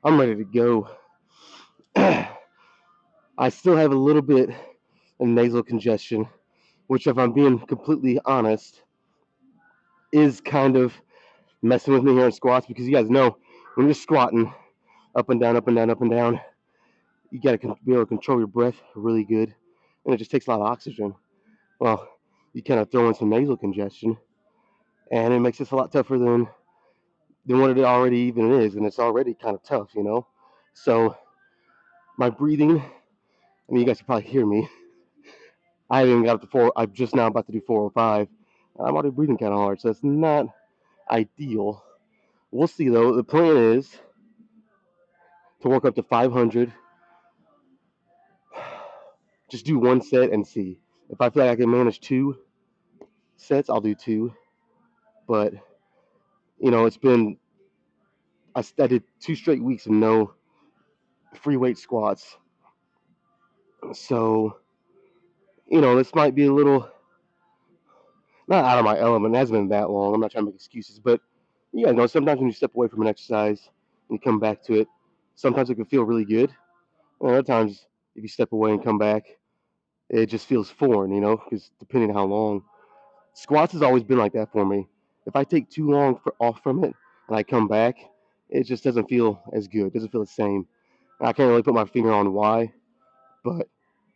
I'm ready to go. I still have a little bit of nasal congestion, which, if I'm being completely honest, is kind of messing with me here in squats because you guys know when you're squatting up and down, up and down, up and down, you got to be able to control your breath really good, and it just takes a lot of oxygen. Well, you kind of throw in some nasal congestion, and it makes this a lot tougher than what it already even is, and it's already kind of tough, you know. So my breathing, I mean, you guys can probably hear me. I haven't even got up to four. I'm just now about to do 405. I'm already breathing kind of hard, so it's not ideal. We'll see though. The plan is to work up to 500. Just do one set and see. If I feel like I can manage 2 sets, I'll do 2. But it's been I did 2 straight weeks of no free weight squats, so this might be a little not out of my element. It hasn't been that long. I'm not trying to make excuses, but you guys know sometimes when you step away from an exercise and you come back to it, sometimes it can feel really good. And other times, if you step away and come back, it just feels foreign, because depending on how long. Squats has always been like that for me. If I take too long off from it and I come back, it just doesn't feel as good. It doesn't feel the same. And I can't really put my finger on why, but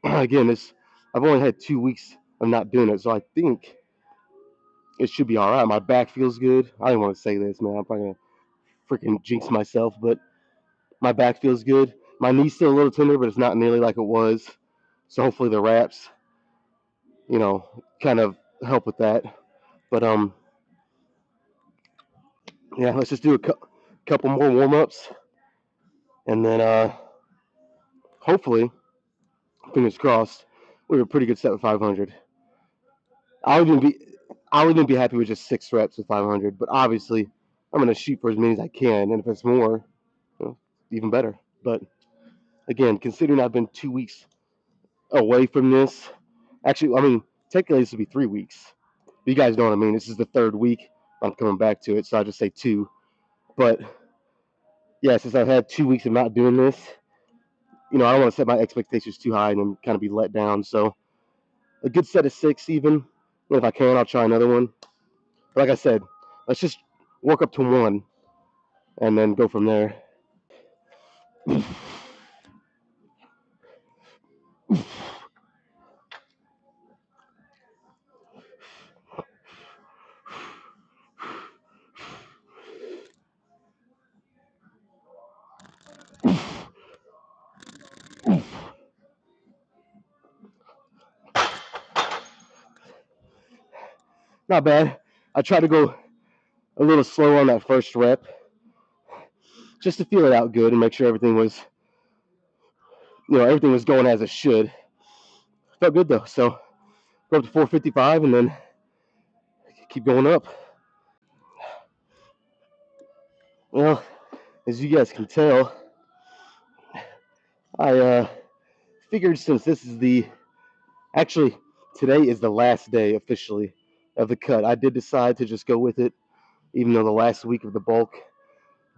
again, I've only had 2 weeks of not doing it, so I think it should be all right. My back feels good. I didn't want to say this, man. I'm probably gonna freaking jinx myself, but my back feels good. My knee's still a little tender, but it's not nearly like it was. So hopefully the wraps, kind of help with that. But yeah, let's just do a couple more warm ups, and then hopefully, fingers crossed, we have a pretty good set with 500. I would even be I would even be happy with just 6 reps with 500, but obviously I'm gonna shoot for as many as I can, and if it's more, even better. But again, considering I've been 2 weeks away from this, actually, I mean, technically this would be 3 weeks. But you guys know what I mean. This is the third week. I'm coming back to it, so I just say 2. But yeah, since I've had 2 weeks of not doing this, I don't want to set my expectations too high and then kind of be let down. So a good set of 6 even. And if I can, I'll try another one. But like I said, let's just work up to 1 and then go from there. Not bad. I tried to go a little slow on that first rep just to feel it out good and make sure everything was going as it should. Felt good though. So go up to 455 and then keep going up. Well, as you guys can tell, I figured since this is actually today is the last day officially of the cut. I did decide to just go with it, even though the last week of the bulk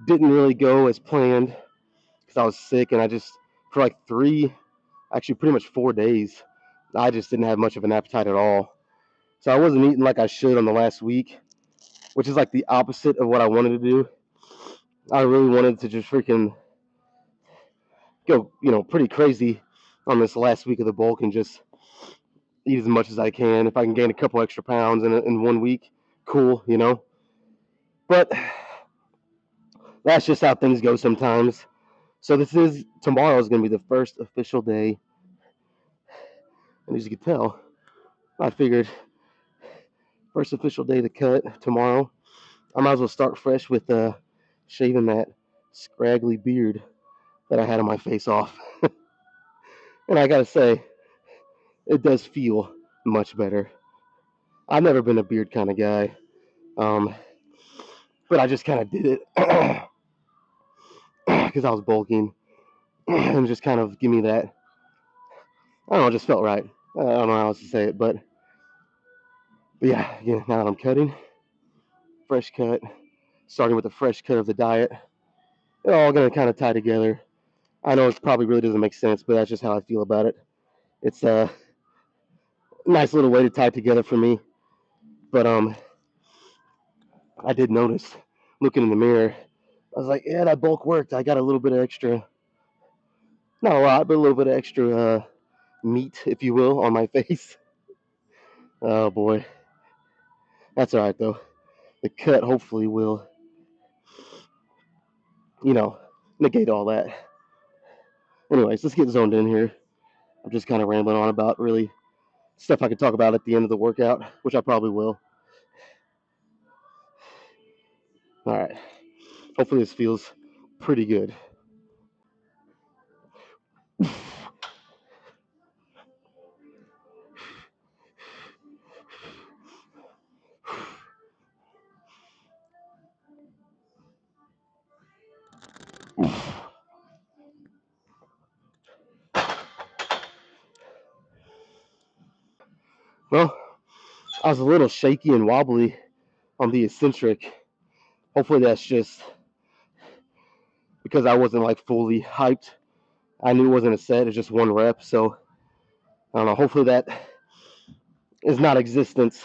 didn't really go as planned because I was sick and I just for like actually pretty much 4 days, I just didn't have much of an appetite at all. So I wasn't eating like I should on the last week, which is like the opposite of what I wanted to do. I really wanted to just freaking go, pretty crazy on this last week of the bulk and just eat as much as I can. If I can gain a couple extra pounds in 1 week, cool. But that's just how things go sometimes. So tomorrow is going to be the first official day, and as you can tell, I figured first official day to cut tomorrow. I might as well start fresh with shaving that scraggly beard that I had on my face off. And I gotta say, it does feel much better. I've never been a beard kind of guy, um, but I just kind of did it because I was bulking and just kind of give me that. I don't know, it just felt right. I don't know how else to say it, but yeah, now that I'm cutting, fresh cut, starting with the fresh cut of the diet, they're all gonna kind of tie together. I know it probably really doesn't make sense, but that's just how I feel about it. It's a nice little way to tie together for me. But I did notice looking in the mirror. I was like, yeah, that bulk worked. I got a little bit of extra, not a lot, but a little bit of extra meat, if you will, on my face. Oh boy, that's all right though. The cut hopefully will, you know, negate all that. Anyways, let's get zoned in here. I'm just kind of rambling on about really stuff I could talk about at the end of the workout, which I probably will. All right. Hopefully this feels pretty good. Well, I was a little shaky and wobbly on the eccentric. Hopefully that's just because I wasn't like fully hyped. I knew it wasn't a set, it's just one rep. So I don't know. Hopefully that is not existence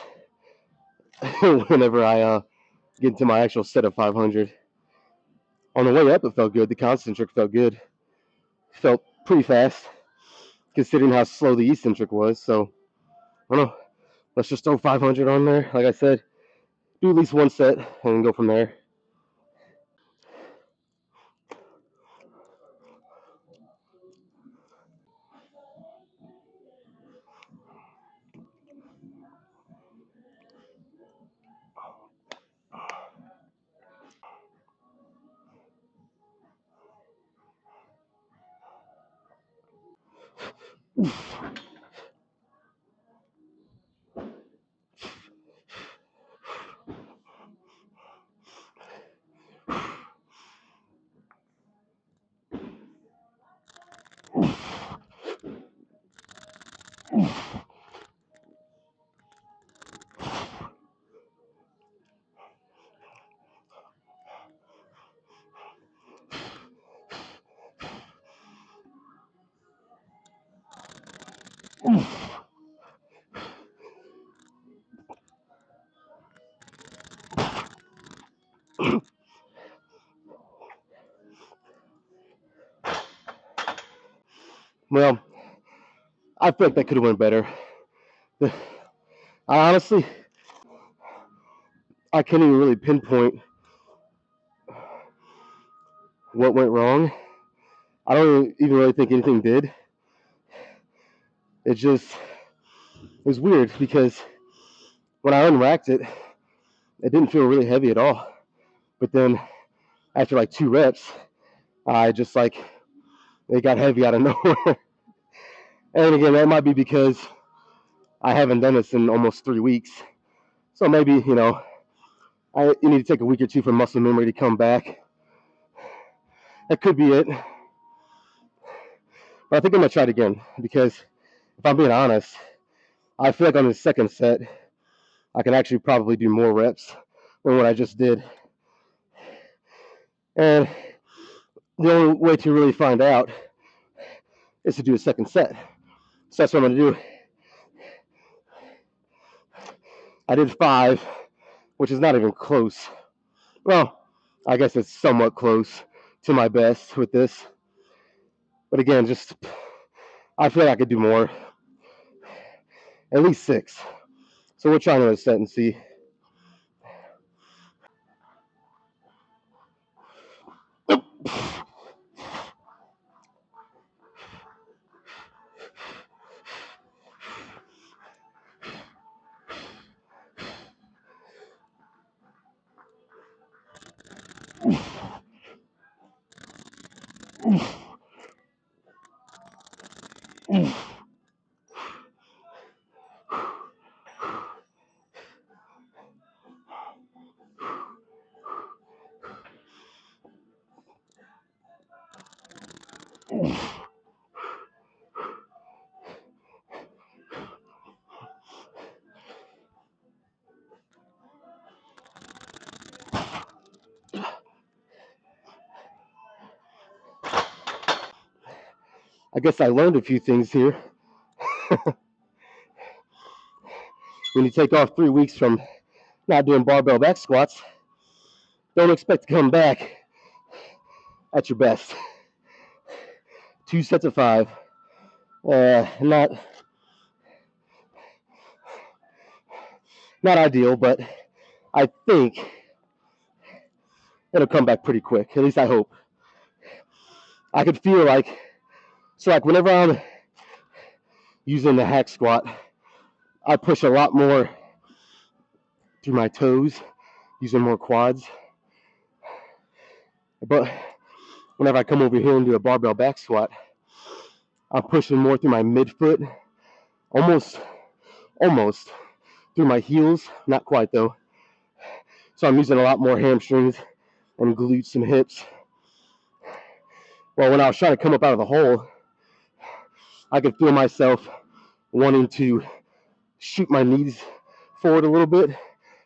whenever I get into my actual set of 500. On the way up, it felt good. The concentric felt good. Felt pretty fast considering how slow the eccentric was. So I don't know. Let's just throw 500 on there. Like I said, do at least one set and go from there. Well, I feel like that could have went better. I honestly, I can't even really pinpoint what went wrong. I don't even really think anything did. It just it was weird because when I unracked it, it didn't feel really heavy at all. But then after like 2 reps, I just like it got heavy out of nowhere. And again, that might be because I haven't done this in almost 3 weeks. So maybe, you need to take a week or two for muscle memory to come back. That could be it. But I think I'm going to try it again because if I'm being honest, I feel like on the second set, I can actually probably do more reps than what I just did. And the only way to really find out is to do a second set. So that's what I'm going to do. I did 5, which is not even close. Well, I guess it's somewhat close to my best with this. But again, just I feel like I could do more. At least 6. So we'll try another set and see. I guess I learned a few things here. When you take off 3 weeks from not doing barbell back squats, don't expect to come back at your best. 2 sets of 5. Not ideal, but I think it'll come back pretty quick. At least I hope. I could feel like, so like whenever I'm using the hack squat, I push a lot more through my toes, using more quads. But whenever I come over here and do a barbell back squat, I'm pushing more through my midfoot, almost through my heels, not quite though. So I'm using a lot more hamstrings and glutes and hips. Well, when I was trying to come up out of the hole, I could feel myself wanting to shoot my knees forward a little bit,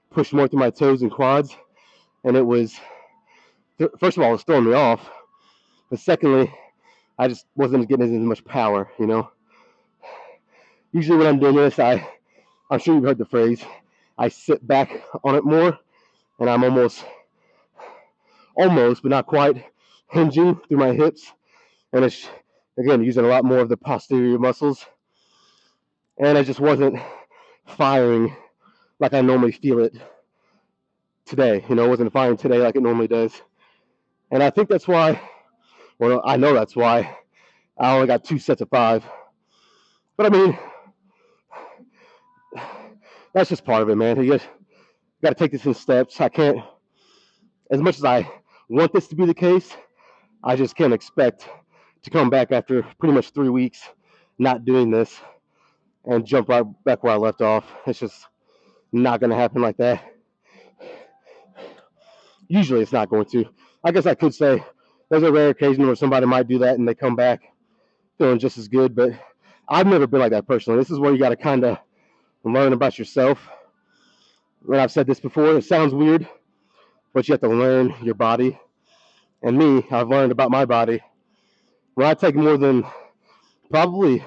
push more through my toes and quads, and it was, first of all, it was throwing me off, but secondly, I just wasn't getting as much power, you know. Usually when I'm doing this, I'm sure you've heard the phrase, I sit back on it more, and I'm almost, but not quite, hinging through my hips, and it's, again, using a lot more of the posterior muscles, and I just wasn't firing like I normally feel it today. You know, it wasn't firing today like it normally does. And I think that's why, well, I know that's why I only got 2 sets of 5. But I mean, that's just part of it, man. You got to take this in steps. I can't, as much as I want this to be the case, I just can't expect to come back after pretty much 3 weeks not doing this and jump right back where I left off. It's just not going to happen like that. Usually it's not going to. I guess I could say there's a rare occasion where somebody might do that and they come back feeling just as good, but I've never been like that personally. This is where you got to kind of learn about yourself. And I've said this before, it sounds weird, but you have to learn your body. And me, I've learned about my body. When I take more than, probably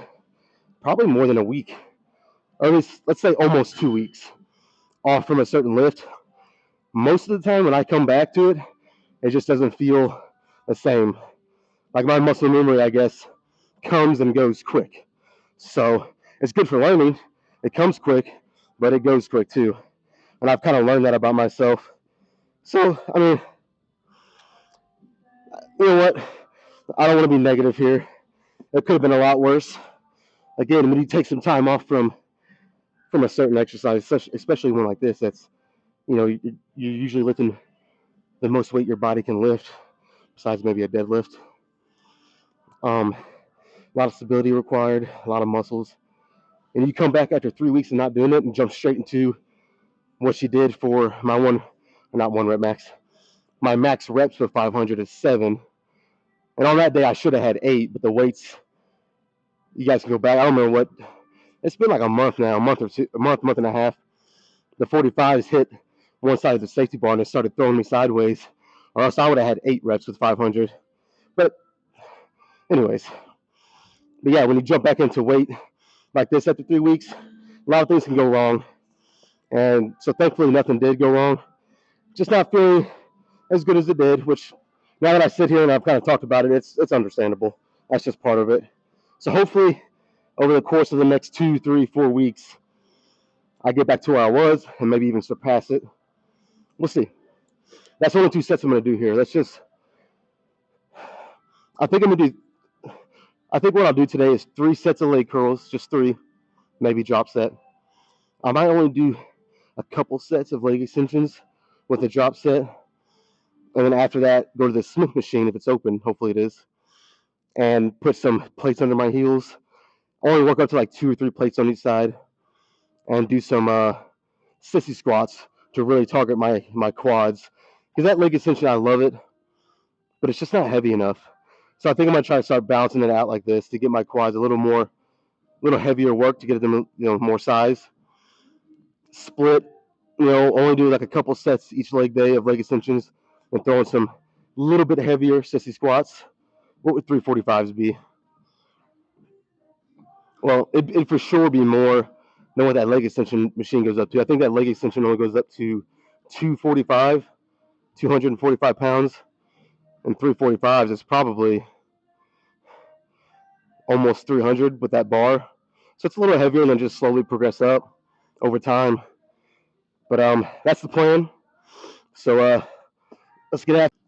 more than a week, or at least, let's say almost 2 weeks off from a certain lift, most of the time when I come back to it, it just doesn't feel the same. Like my muscle memory, I guess, comes and goes quick. So it's good for learning. It comes quick, but it goes quick too. And I've kind of learned that about myself. So, I mean, you know what? I don't want to be negative here. It could have been a lot worse. Again, when you take some time off from a certain exercise, especially one like this, that's, you know, you're usually lifting the most weight your body can lift, besides maybe a deadlift. A lot of stability required, a lot of muscles. And you come back after 3 weeks of not doing it and jump straight into what she did for my not one rep max. My max reps for 500 is 7. And on that day, I should have had 8, but the weights, you guys can go back. I don't remember what, it's been like a month now, a month and a half. The 45s hit one side of the safety bar and it started throwing me sideways, or else I would have had 8 reps with 500. But anyways, but yeah, when you jump back into weight like this after 3 weeks, a lot of things can go wrong. And so thankfully nothing did go wrong. Just not feeling as good as it did, which now that I sit here and I've kind of talked about it, it's understandable. That's just part of it. So hopefully over the course of the next 2, 3, 4 weeks, I get back to where I was and maybe even surpass it. We'll see. That's only 2 sets I'm going to do here. I think what I'll do today is 3 sets of leg curls, just 3, maybe drop set. I might only do a couple sets of leg extensions with a drop set. And then after that, go to the Smith machine if it's open. Hopefully it is. And put some plates under my heels. Only work up to like 2 or 3 plates on each side. And do some sissy squats to really target my quads. Because that leg extension, I love it. But it's just not heavy enough. So I think I'm going to try to start balancing it out like this to get my quads a little heavier work to get them, more size. Split, only do like a couple sets each leg day of leg extensions and throw in some little bit heavier sissy squats. What would 345s be? Well, it'd for sure be more than what that leg extension machine goes up to. I think that leg extension only goes up to 245, 245 pounds, and 345s is probably almost 300 with that bar. So it's a little heavier and then just slowly progress up over time. But that's the plan. So let's get after.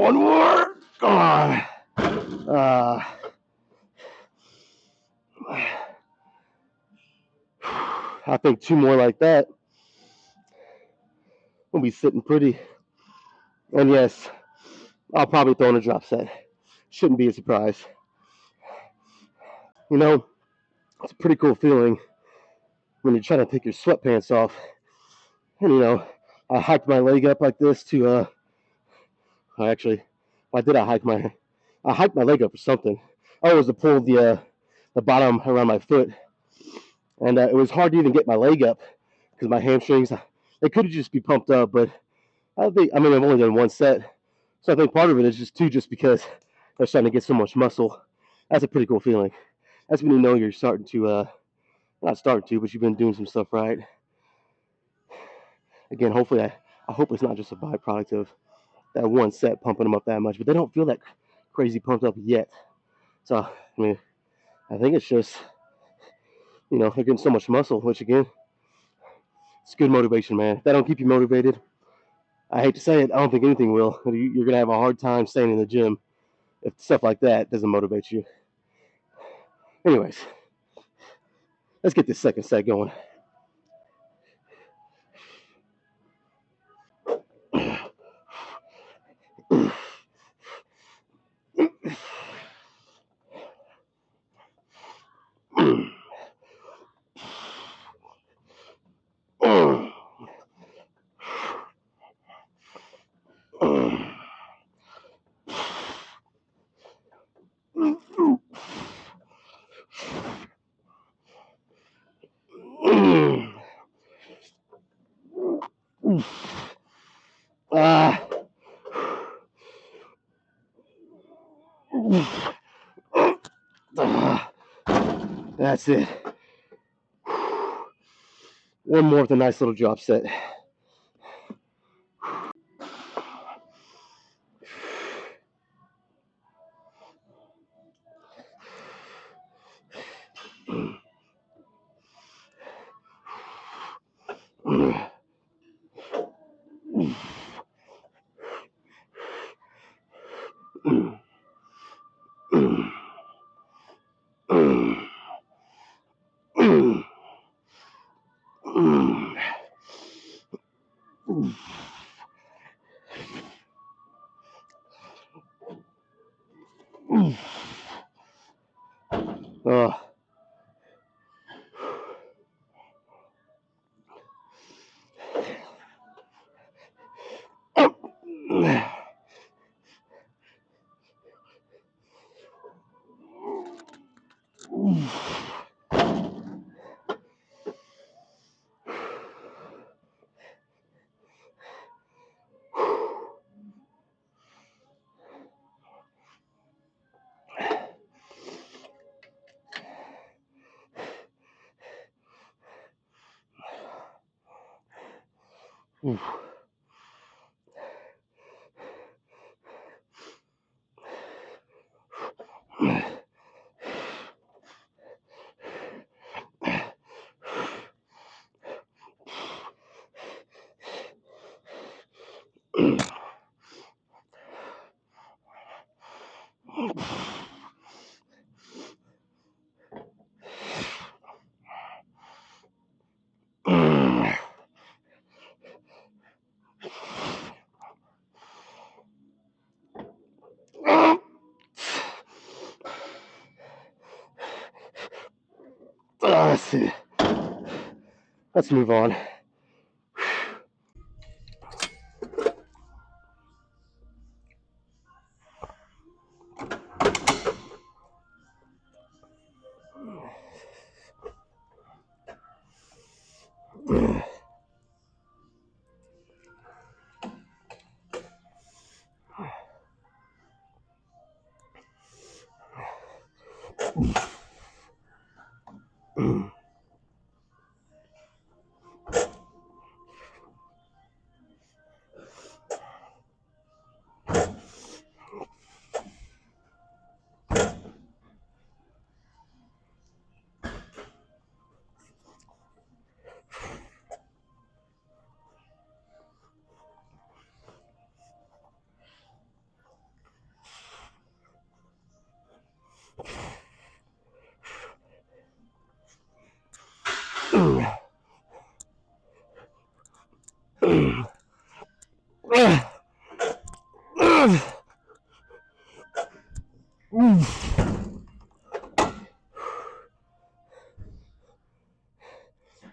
One more. Come on. Uh, I think two more like that. We'll be sitting pretty. And yes, I'll probably throw in a drop set. Shouldn't be a surprise. You know, it's a pretty cool feeling when you're trying to take your sweatpants off. And I hiked my leg up like this to actually, why did I hiked my leg up for something. Oh, it was to pull the bottom around my foot, and it was hard to even get my leg up because my hamstrings they could just be pumped up, but I've only done one set, so I think part of it is just because they're starting to get so much muscle. That's a pretty cool feeling. That's when you know you're starting to not starting to, but you've been doing some stuff right. Again, hopefully I hope it's not just a byproduct of that one set pumping them up that much, but they don't feel that crazy pumped up yet. So I think it's just they're getting so much muscle, which again, it's good motivation, man. If that don't keep you motivated, I hate to say it, I don't think anything will. You're gonna have a hard time staying in the gym if stuff like that doesn't motivate you. Anyways, let's get this second set going. Ah. That's it. One more with a nice little drop set. Uh, That's it. Let's move on.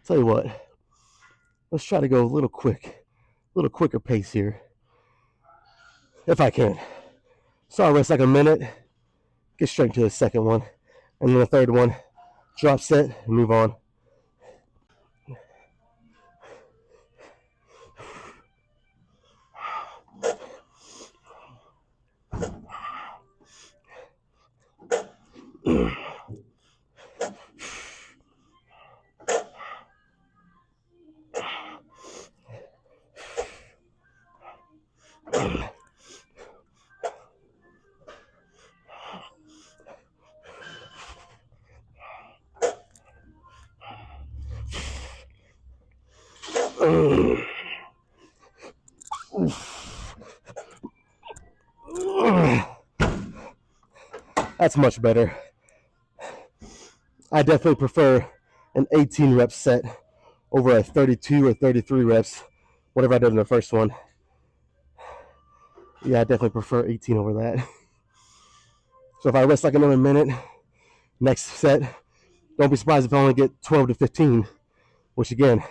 Tell you what, let's try to go a little quicker pace here, if I can. So I'll rest like a minute, get straight to the second one, and then the third one, drop set, and move on. That's much better. I definitely prefer an 18 rep set over a 32 or 33 reps, whatever I did in the first one. Yeah, I definitely prefer 18 over that. So if I rest like another minute, next set, don't be surprised if I only get 12 to 15, which again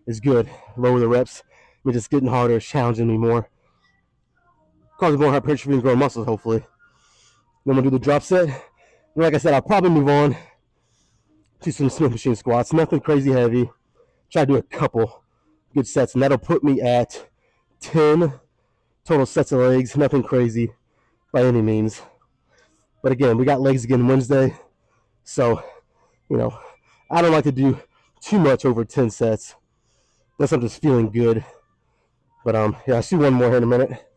is good. Lower the reps, I mean, just getting harder, it's challenging me more. Causing more hypertrophy and growing muscles, hopefully. Then we'll do the drop set. And like I said, I'll probably move on to some Smith machine squats. Nothing crazy heavy. Try to do a couple good sets, and that'll put me at 10 total sets of legs. Nothing crazy by any means. But again, we got legs again Wednesday. So, I don't like to do too much over 10 sets unless I'm just feeling good. But yeah, I'll see one more here in a minute.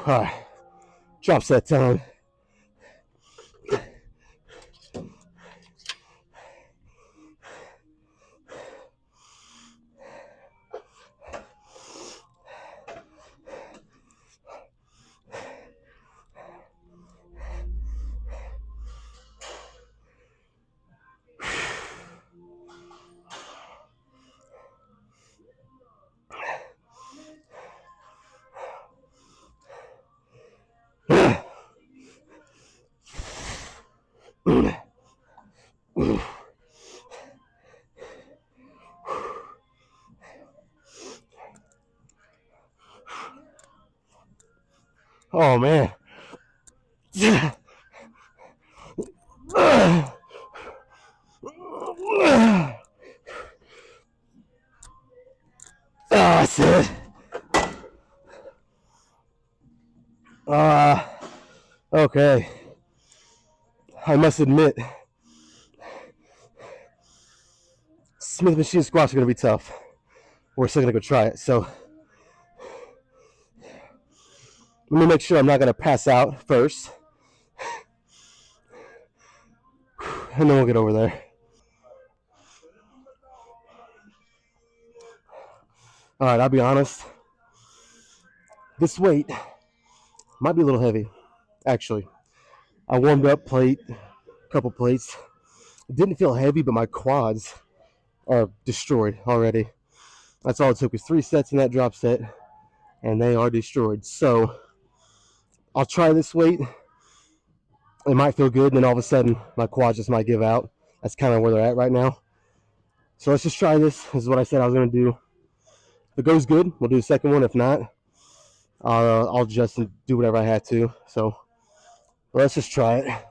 All right, drop set time. Oh man. That's it. Okay. Okay. I must admit, Smith machine squats are going to be tough. We're still going to go try it. So let me make sure I'm not going to pass out first. And then we'll get over there. All right, I'll be honest. This weight might be a little heavy, actually. I warmed up a couple plates. It didn't feel heavy, but my quads are destroyed already. That's all it took was 3 sets in that drop set, and they are destroyed. So I'll try this weight. It might feel good, and then all of a sudden my quads just might give out. That's kind of where they're at right now. So let's just try this. This is what I said I was going to do. If it goes good, we'll do a second one. If not, I'll adjust and do whatever I have to. So let's just try it.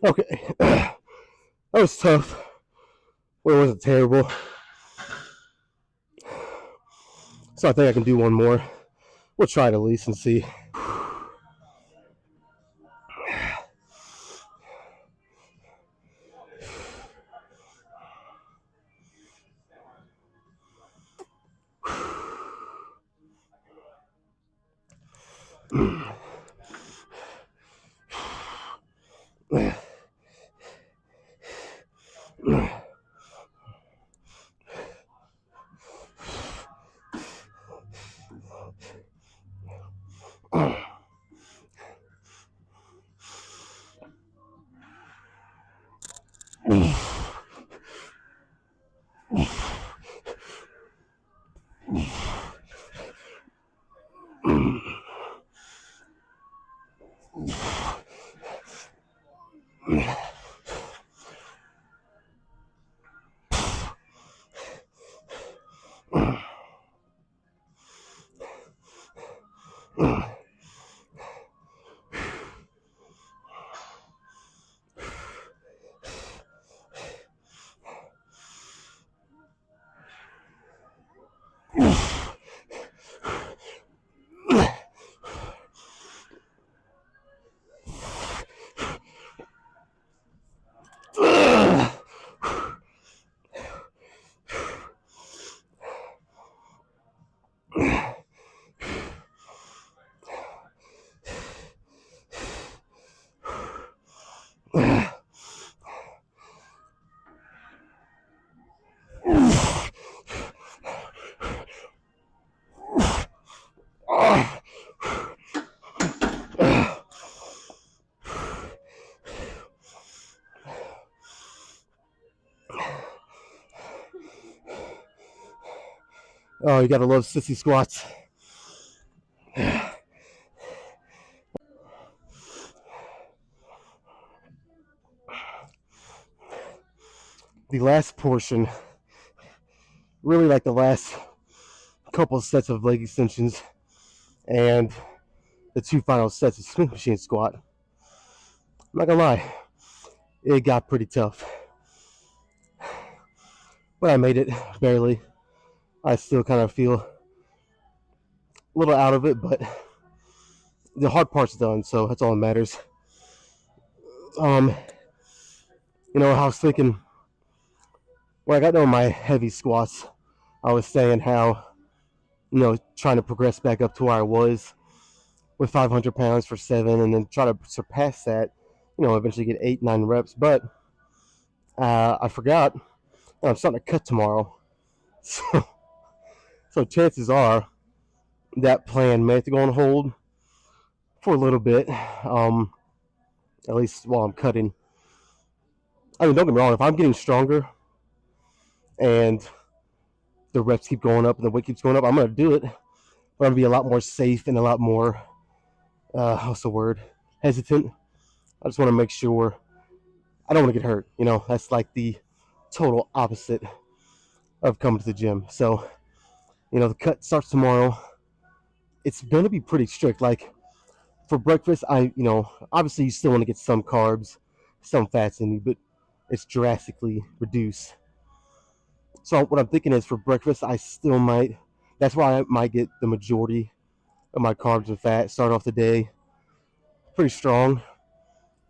Okay, that was tough. Well, it wasn't terrible. So I think I can do one more. We'll try it at least and see. Oh, you gotta love sissy squats. The last portion, really like the last couple sets of leg extensions and the 2 final sets of Smith machine squat. I'm not gonna lie, it got pretty tough. But I made it, barely. I still kind of feel a little out of it, but the hard part's done, so that's all that matters. Um, I was thinking when I got done with my heavy squats, I was saying how, trying to progress back up to where I was with 500 pounds for 7, and then try to surpass that, eventually get 8, 9 reps. But I forgot I'm starting to cut tomorrow. So chances are that plan may have to go on hold for a little bit, at least while I'm cutting. I mean, don't get me wrong, if I'm getting stronger and the reps keep going up and the weight keeps going up, I'm going to do it. But I'm going to be a lot more safe and a lot more, what's the word, hesitant. I just want to make sure I don't want to get hurt. That's like the total opposite of coming to the gym. So, the cut starts tomorrow. It's going to be pretty strict. Like, for breakfast, obviously you still want to get some carbs, some fats in you, but it's drastically reduced. So what I'm thinking is for breakfast, that's why I might get the majority of my carbs and fat, start off the day pretty strong.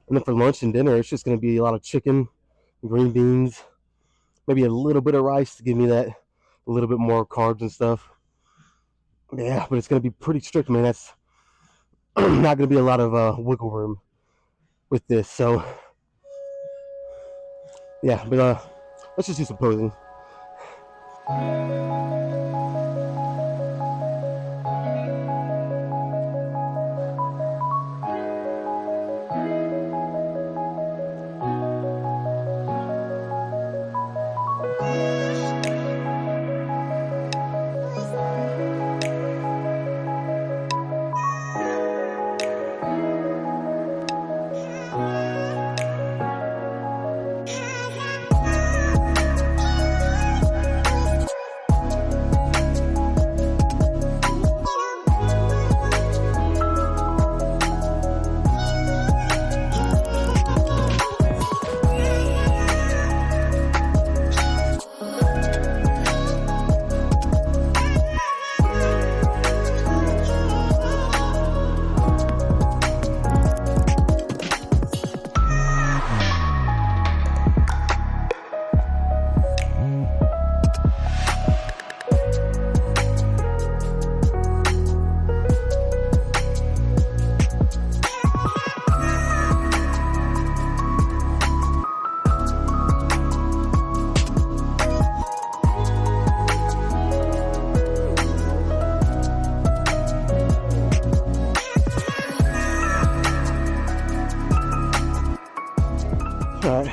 And then for lunch and dinner, it's just going to be a lot of chicken, green beans, maybe a little bit of rice to give me that a little bit more carbs and stuff. Yeah, but it's going to be pretty strict, man. That's not going to be a lot of wiggle room with this. So, yeah, but let's just do some posing. All right,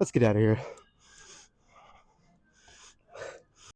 let's get out of here.